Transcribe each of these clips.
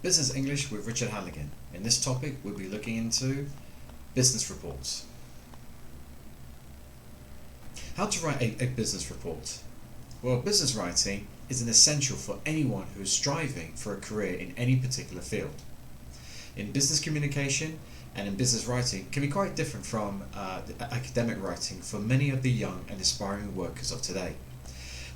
Business English with Richard Halligan. In this topic, we'll be looking into business reports. How to write a business report? Well, business writing is an essential for anyone who is striving for a career in any particular field. In business communication and in business writing can be quite different from academic writing for many of the young and aspiring workers of today.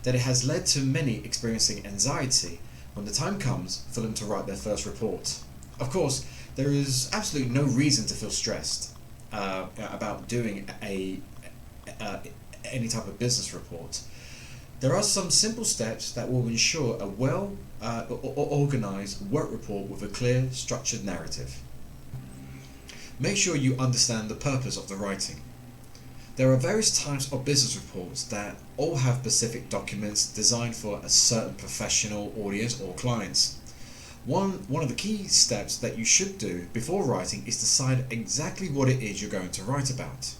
That it has led to many experiencing anxiety when the time comes for them to write their first report. Of course, there is absolutely no reason to feel stressed about doing any type of business report. There are some simple steps that will ensure a well organized work report with a clear, structured narrative. Make sure you understand the purpose of the writing. There are various types of business reports that all have specific documents designed for a certain professional audience or clients. One of the key steps that you should do before writing is decide exactly what it is you're going to write about.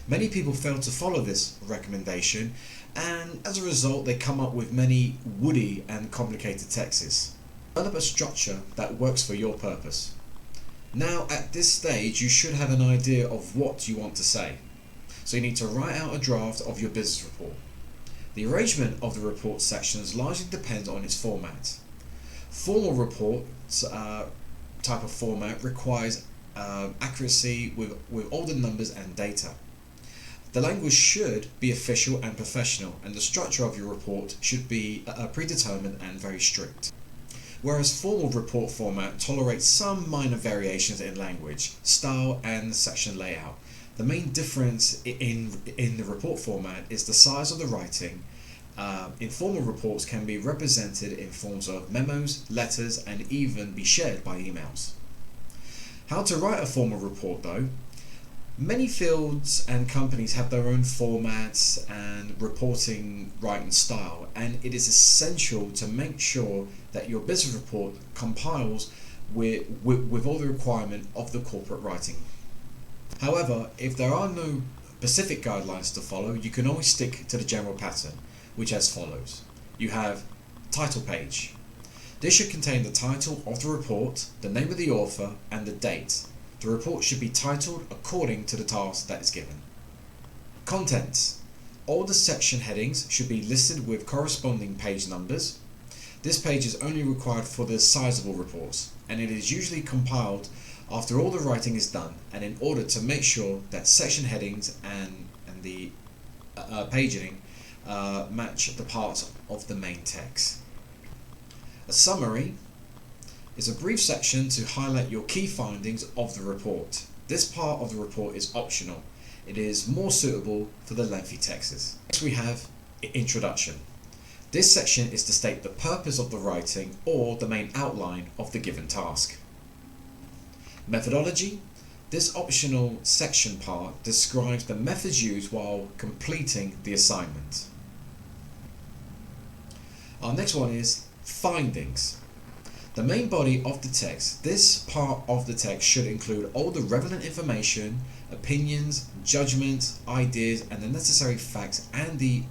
Many people fail to follow this recommendation, and as a result they come up with many woody and complicated texts. Develop a structure that works for your purpose. Now at this stage you should have an idea of what you want to say. So you need to write out a draft of your business report. The arrangement of the report sections largely depends on its format. Formal report type of format requires accuracy with all the numbers and data. The language should be official and professional, and the structure of your report should be predetermined and very strict. Whereas formal report format tolerates some minor variations in language, style and section layout. The main difference in the report format is the size of the writing. Informal reports can be represented in forms of memos, letters, and even be shared by emails. How to write a formal report though? Many fields and companies have their own formats and reporting writing style, and it is essential to make sure that your business report compiles with all the requirement of the corporate writing. However, if there are no specific guidelines to follow, you can always stick to the general pattern, which as follows. You have title page. This should contain the title of the report, the name of the author, and the date. The report should be titled according to the task that is given. Contents. All the section headings should be listed with corresponding page numbers. This page is only required for the sizable reports, and it is usually compiled after all the writing is done, and in order to make sure that section headings and the paging match the parts of the main text. A summary is a brief section to highlight your key findings of the report. This part of the report is optional. It is more suitable for the lengthy texts. Next we have introduction. This section is to state the purpose of the writing or the main outline of the given task. Methodology. This optional section part describes the methods used while completing the assignment. Our next one is findings. The main body of the text. This part of the text should include all the relevant information, opinions, judgments, ideas, and the necessary facts and the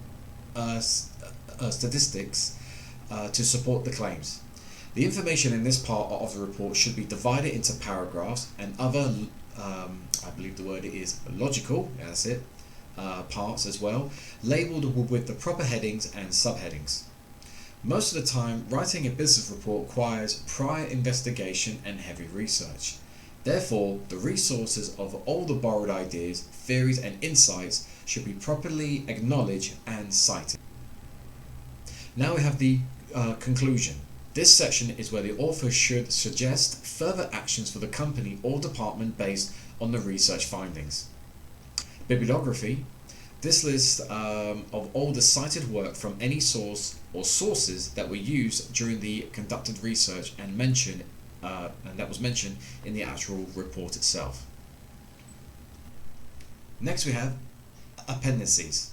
statistics to support the claims. The information in this part of the report should be divided into paragraphs and other, I believe the word is logical, that's it, parts as well, labelled with the proper headings and subheadings. Most of the time, writing a business report requires prior investigation and heavy research. Therefore, the resources of all the borrowed ideas, theories and insights should be properly acknowledged and cited. Now we have the conclusion. This section is where the author should suggest further actions for the company or department based on the research findings. Bibliography. This list of all the cited work from any source or sources that were used during the conducted research and that was mentioned in the actual report itself. Next we have appendices.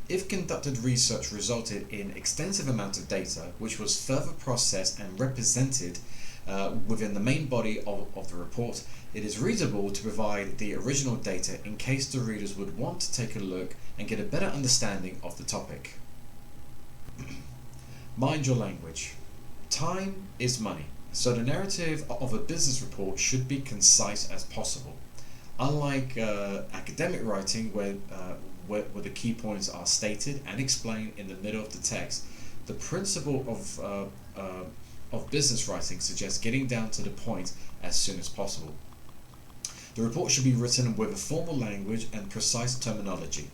If conducted research resulted in extensive amount of data which was further processed and represented within the main body of the report, it is reasonable to provide the original data in case the readers would want to take a look and get a better understanding of the topic. Mind your language. Time is money. So the narrative of a business report should be concise as possible. Unlike academic writing, where the key points are stated and explained in the middle of the text, the principle of business writing suggests getting down to the point as soon as possible. The report should be written with a formal language and precise terminology.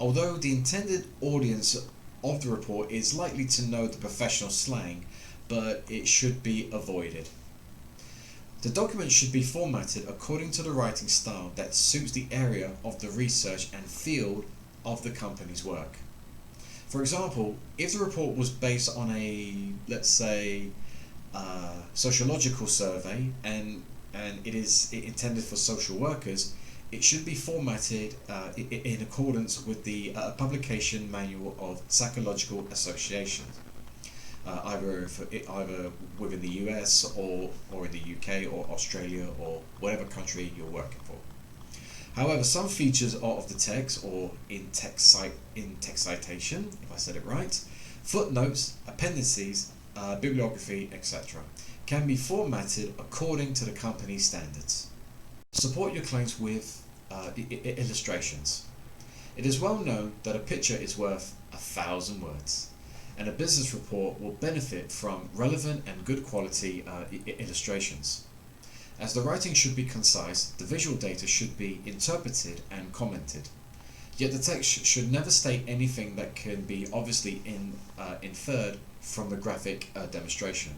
Although the intended audience of the report is likely to know the professional slang, but it should be avoided. The document should be formatted according to the writing style that suits the area of the research and field of the company's work. For example, if the report was based on a, let's say, sociological survey and it is intended for social workers, it should be formatted in accordance with the publication manual of psychological associations. Either within the US or in the UK or Australia or whatever country you're working for. However, some features of the text, or in text citation, if I said it right, footnotes, appendices, bibliography, etc., can be formatted according to the company's standards. Support your claims with illustrations. It is well known that a picture is worth 1,000 words, and a business report will benefit from relevant and good quality illustrations. As the writing should be concise, the visual data should be interpreted and commented. Yet the text should never state anything that can be obviously inferred from the graphic demonstration.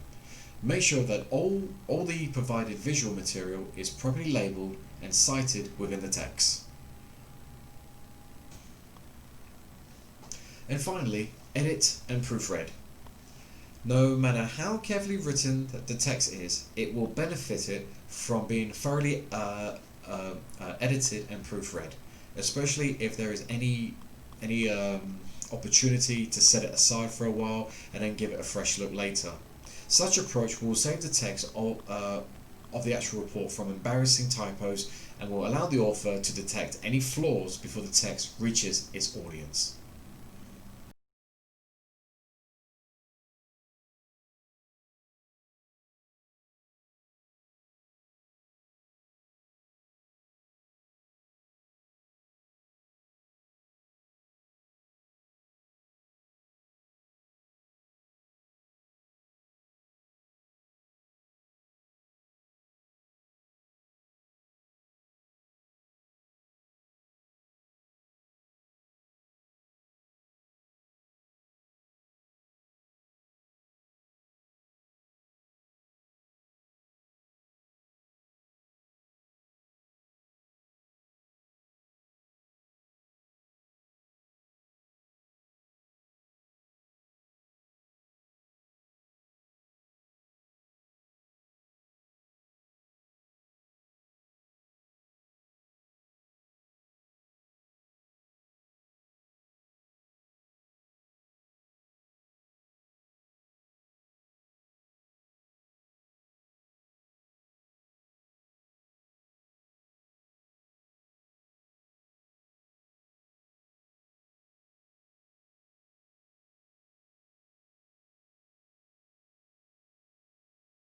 Make sure that all the provided visual material is properly labelled and cited within the text. And finally, edit and proofread. No matter how carefully written the text is, it will benefit it from being thoroughly edited and proofread, especially if there is any opportunity to set it aside for a while and then give it a fresh look later. Such approach will save the text of the actual report from embarrassing typos and will allow the author to detect any flaws before the text reaches its audience.